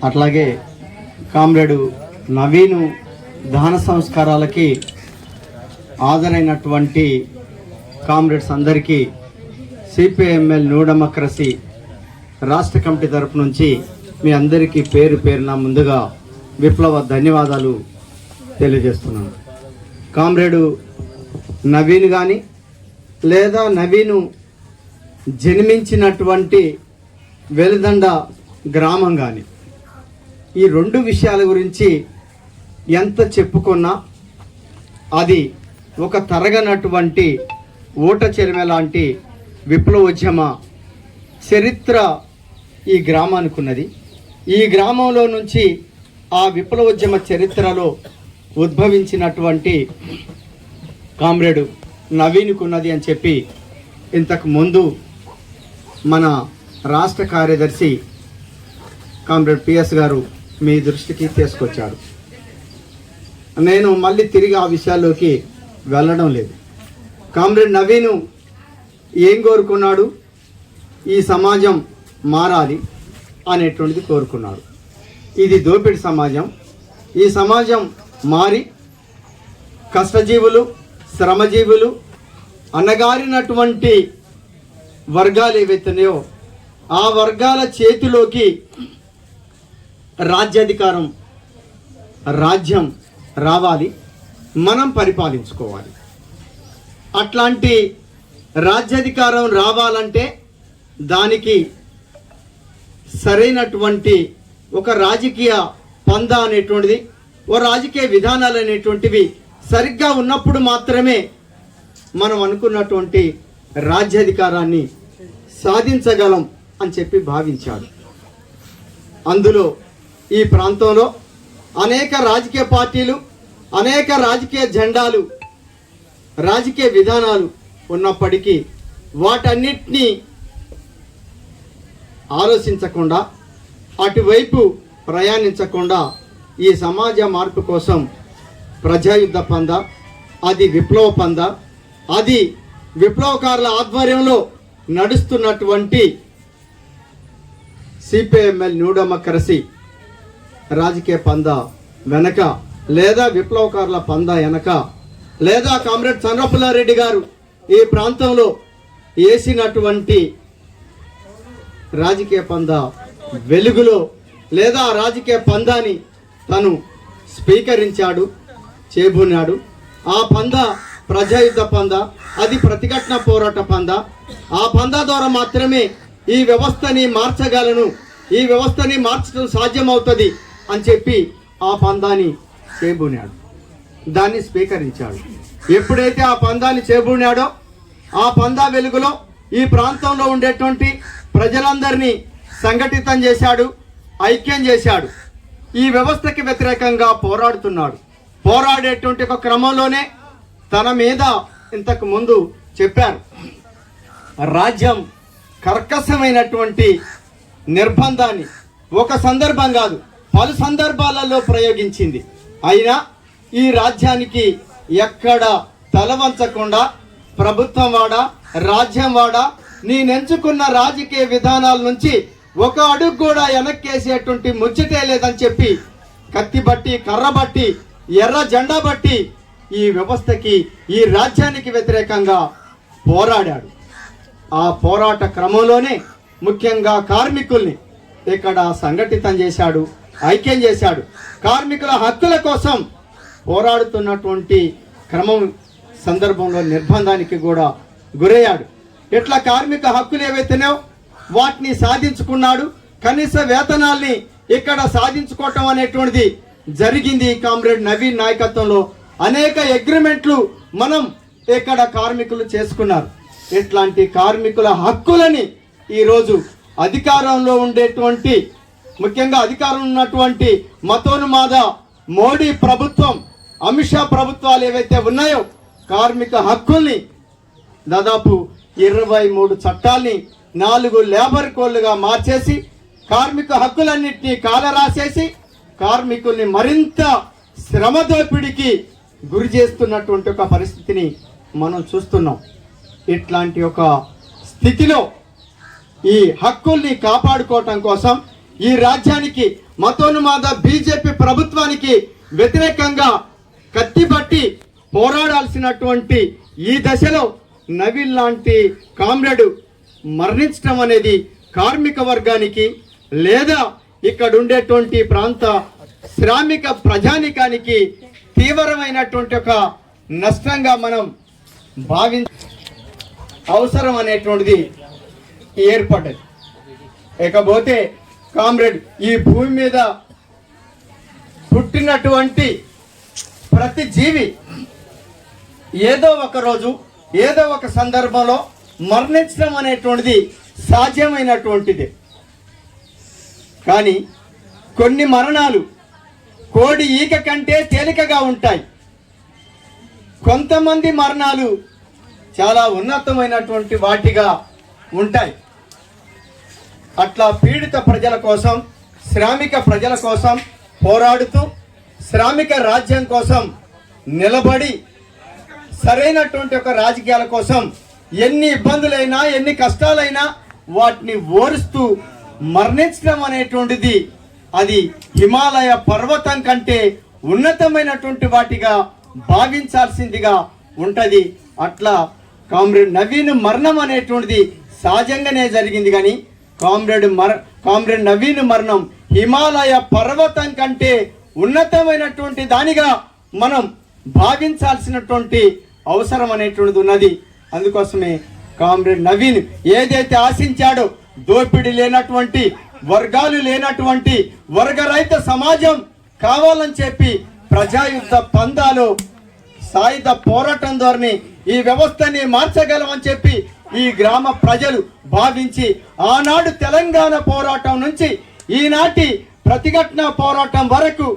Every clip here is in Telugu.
అట్లాగే కామ్రేడు నవీను దహన సంస్కారాలకి హాజరైనటువంటి కామ్రేడ్స్ అందరికీ సిపిఐఎంఎల్ న్యూ డెమోక్రసీ రాష్ట్ర కమిటీ తరపు నుంచి మీ అందరికీ పేరు పేరున ముందుగా విప్లవ ధన్యవాదాలు తెలియజేస్తున్నాను. కామ్రేడు నవీన్ కానీ లేదా నవీను జన్మించినటువంటి వెలిదండ గ్రామం కానీ ఈ రెండు విషయాల గురించి ఎంత చెప్పుకున్నా అది ఒక తరగనటువంటి ఊట చెరిమె లాంటి విప్లవోద్యమ చరిత్ర ఈ గ్రామానికి ఉన్నది. ఈ గ్రామంలో నుంచి ఆ విప్లవోద్యమ చరిత్రలో ఉద్భవించినటువంటి కామ్రేడు నవీన్కు ఉన్నది అని చెప్పి ఇంతకు ముందు మన రాష్ట్ర కార్యదర్శి కామ్రేడ్ పిఎస్ గారు మీ దృష్టికి తీసుకొచ్చారు. నేను మళ్ళీ తిరిగి ఆ విషయాల్లోకి వెళ్ళడం లేదు. కామ్రేడ్ నవీను ఏం కోరుకున్నాడు? ఈ సమాజం మారాలి అనేటువంటిది కోరుకున్నాడు. ఇది దోపిడి సమాజం. ఈ సమాజం మారి కష్టజీవులు, శ్రమజీవులు, అణగారినటువంటి వర్గాలు ఏవైతున్నాయో ఆ వర్గాల చేతిలోకి రాజ్యాధికారం, రాజ్యం రావాలి, మనం పరిపాలించుకోవాలి. అట్లాంటి రాజ్యాధికారం రావాలంటే దానికి సరైనటువంటి ఒక రాజకీయ పందా అనేటువంటిది, ఓ రాజకీయ విధానాలు అనేటువంటివి సరిగ్గా ఉన్నప్పుడు మాత్రమే మనం అనుకున్నటువంటి రాజ్యాధికారాన్ని సాధించగలం అని చెప్పి భావించాడు. అందులో ఈ ప్రాంతంలో అనేక రాజకీయ పార్టీలు, అనేక రాజకీయ జెండాలు, రాజకీయ విధానాలు ఉన్నప్పటికీ వాటన్నిటినీ ఆలోచించకుండా, అటువైపు ప్రయాణించకుండా ఈ సమాజ మార్పు కోసం ప్రజాయుద్ధ పంద, అది విప్లవ పంద, అది విప్లవకారుల ఆధ్వర్యంలో నడుస్తున్నటువంటి సిపిఐఎంఎల్ న్యూ డెమోక్రసీ రాజకీయ పంద వెనక, లేదా విప్లవకారుల పంద వెనక, లేదా కామ్రేడ్ చంద్రపుల్లారెడ్డి గారు ఈ ప్రాంతంలో వేసినటువంటి రాజకీయ పంద వెలుగులో, లేదా రాజకీయ పందాని తను స్వీకరించాడు, చేబూనాడు. ఆ పంద ప్రజాయుద్ధ పంద, అది ప్రతిఘటన పోరాట పంద. ఆ పంద ద్వారా మాత్రమే ఈ వ్యవస్థని మార్చగలను, ఈ వ్యవస్థని మార్చడం సాధ్యమవుతుంది అని చెప్పి ఆ పందాన్ని చేబూనాడు, దాన్ని స్వీకరించాడు. ఎప్పుడైతే ఆ పందాన్ని చేబూనాడో ఆ పందా వెలుగులో ఈ ప్రాంతంలో ఉండేటువంటి ప్రజలందరినీ సంఘటితం చేశాడు, ఐక్యం చేశాడు. ఈ వ్యవస్థకి వ్యతిరేకంగా పోరాడుతున్నాడు. పోరాడేటువంటి ఒక క్రమంలోనే తన మీద ఇంతకు ముందు చెప్పారు, రాజ్యం కర్కశమైనటువంటి నిర్బంధాన్ని ఒక సందర్భం కాదు, పలు సందర్భాలలో ప్రయోగించింది. అయినా ఈ రాజ్యానికి ఎక్కడ తలవంచకుండా ప్రభుత్వం వాడా, రాజ్యం వాడా, నేనెంచుకున్న రాజకీయ విధానాల నుంచి ఒక అడుగు కూడా వెనక్కేసేటువంటి ముచ్చటే లేదని చెప్పి కత్తి బట్టి, కర్ర బట్టి, ఎర్ర జెండా బట్టి ఈ వ్యవస్థకి, ఈ రాజ్యానికి వ్యతిరేకంగా పోరాడాడు. ఆ పోరాట క్రమంలోనే ముఖ్యంగా కార్మికుల్ని ఇక్కడ సంఘటితం చేశాడు, ఐక్యం చేశాడు. కార్మికుల హక్కుల కోసం పోరాడుతున్నటువంటి క్రమం సందర్భంలో నిర్బంధానికి కూడా గురయ్యాడు. ఇట్లా కార్మిక హక్కులు ఏవైతేనో వాటిని సాధించుకున్నాడు. కనీస వేతనాల్ని ఇక్కడ సాధించుకోవటం అనేటువంటిది జరిగింది. కామ్రేడ్ నవీన్ నాయకత్వంలో అనేక అగ్రిమెంట్లు మనం ఇక్కడ కార్మికులు చేసుకున్నారు. ఇట్లాంటి కార్మికుల హక్కులని ఈరోజు అధికారంలో ఉండేటువంటి, ముఖ్యంగా అధికారంలో ఉన్నటువంటి మతోన్మాద మోడీ ప్రభుత్వం, అమిత్ షా ప్రభుత్వాలు ఏవైతే ఉన్నాయో కార్మిక హక్కుల్ని దాదాపు 23 చట్టాల్ని 4 లేబర్ కోడ్లుగా మార్చేసి కార్మిక హక్కులన్నింటినీ కాలరాసేసి కార్మికుల్ని మరింత శ్రమ దోపిడికి గురి చేస్తున్నటువంటి ఒక పరిస్థితిని మనం చూస్తున్నాం. ఇట్లాంటి ఒక స్థితిలో ఈ హక్కుల్ని కాపాడుకోవటం కోసం, ఈ రాజ్యానికి మతోన్మాద బీజేపీ ప్రభుత్వానికి వ్యతిరేకంగా కత్తిపట్టి పోరాడాల్సినటువంటి ఈ దశలో నవీన్ లాంటి కామ్రేడ్ మరణించడం అనేది కార్మిక వర్గానికి లేదా ఇక్కడ ఉండేటువంటి ప్రాంత శ్రామిక ప్రజానికానికి తీవ్రమైనటువంటి ఒక నష్టంగా మనం అవసరం అనేటువంటిది ఏర్పడ్డది. ఇకపోతే కామ్రేడ్ ఈ భూమి మీద పుట్టినటువంటి ప్రతి జీవి ఏదో ఒక రోజు ఏదో ఒక సందర్భంలో మరణించడం అనేటువంటిది సాధ్యమైనటువంటిది. కానీ కొన్ని మరణాలు కోడి ఈక కంటే తేలికగా ఉంటాయి. కొంతమంది మరణాలు చాలా ఉన్నతమైనటువంటి వాటిగా ఉంటాయి. అట్లా పీడిత ప్రజల కోసం, శ్రామిక ప్రజల కోసం పోరాడుతూ శ్రామిక రాజ్యం కోసం నిలబడి సరైనటువంటి ఒక రాజకీయాల కోసం ఎన్ని ఇబ్బందులైనా ఎన్ని కష్టాలైనా వాటిని ఓరుస్తూ మరణించడం అనేటువంటిది అది హిమాలయ పర్వతం కంటే ఉన్నతమైనటువంటి వాటిగా భావించాల్సిందిగా ఉంటుంది. అట్లా కామ్రేడ్ నవీన్ మరణం అనేటువంటిది సహజంగానే జరిగింది. కానీ కామ్రేడ్ నవీన్ మరణం హిమాలయ పర్వతం కంటే ఉన్నతమైనటువంటి దానిగా మనం భావించాల్సినటువంటి అవసరం అనేటువంటిది ఉన్నది. అందుకోసమే కామ్రేడ్ నవీన్ ఏదైతే ఆశించాడో దోపిడీ లేనటువంటి, వర్గాలు లేనటువంటి వర్గరహిత సమాజం కావాలని చెప్పి ప్రజాయుద్ధ పందాలో సాయుధ పోరాటం ద్వారానే ఈ వ్యవస్థని మార్చగలమని చెప్పి ఈ గ్రామ ప్రజలు భావించి ఆనాడు తెలంగాణ పోరాటం నుంచి ఈనాటి ప్రతిఘటన పోరాటం వరకు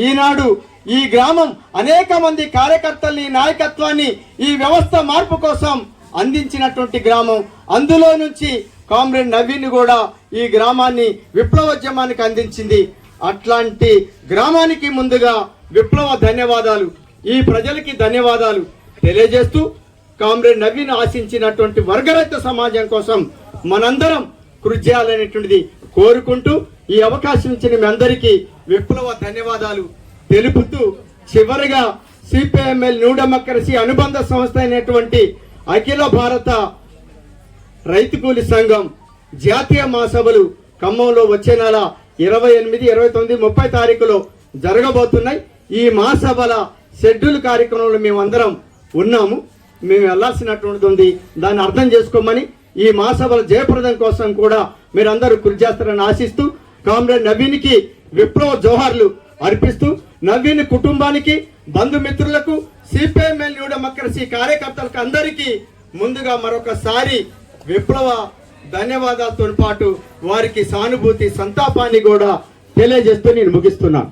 ఈనాడు ఈ గ్రామం అనేక మంది కార్యకర్తల్ని, నాయకత్వాన్ని ఈ వ్యవస్థ మార్పు కోసం అందించినటువంటి గ్రామం. అందులో నుంచి కామ్రేడ్ నవీన్ కూడా ఈ గ్రామాన్ని విప్లవోద్యమానికి అందించింది. అట్లాంటి గ్రామానికి ముందుగా విప్లవ ధన్యవాదాలు, ఈ ప్రజలకి ధన్యవాదాలు తెలియజేస్తూ కామ్రేడ్ నవీన్ ఆశించినటువంటి వర్గరహిత సమాజం కోసం మనందరం కృషి చేయాలనేటువంటిది కోరుకుంటూ ఈ అవకాశం ఇచ్చిన మీ అందరికీ విప్లవ ధన్యవాదాలు తెలుపుతూ చివరిగా సిపిఎంఎల్ న్యూ డెమోక్రసీ అనుబంధ సంస్థ అయినటువంటి అఖిల భారత రైతు కూలి సంఘం జాతీయ మహాసభలు ఖమ్మంలో వచ్చే నెల 28, 29, 30 తారీఖులో జరగబోతున్నాయి. ఈ మహాసభల షెడ్యూల్ కార్యక్రమంలో మేమందరం ఉన్నాము. మేము వెళ్లాల్సినటువంటిది ఉంది. దాన్ని అర్థం చేసుకోమని ఈ మహాసభల జయప్రదం కోసం కూడా మీరందరూ కృషి చేస్తారని ఆశిస్తూ కామ్రేడ్ నవీన్కి విప్లవ జోహార్లు అర్పిస్తూ నవీన్ కుటుంబానికి, బంధుమిత్రులకు, సిపిఎంఎల్ న్యూ డెమోక్రసీ కార్యకర్తలకు అందరికీ ముందుగా మరొకసారి విప్లవ ధన్యవాదాలతో పాటు వారికి సానుభూతి, సంతాపాన్ని కూడా తెలియజేస్తూ నేను ముగిస్తున్నాను.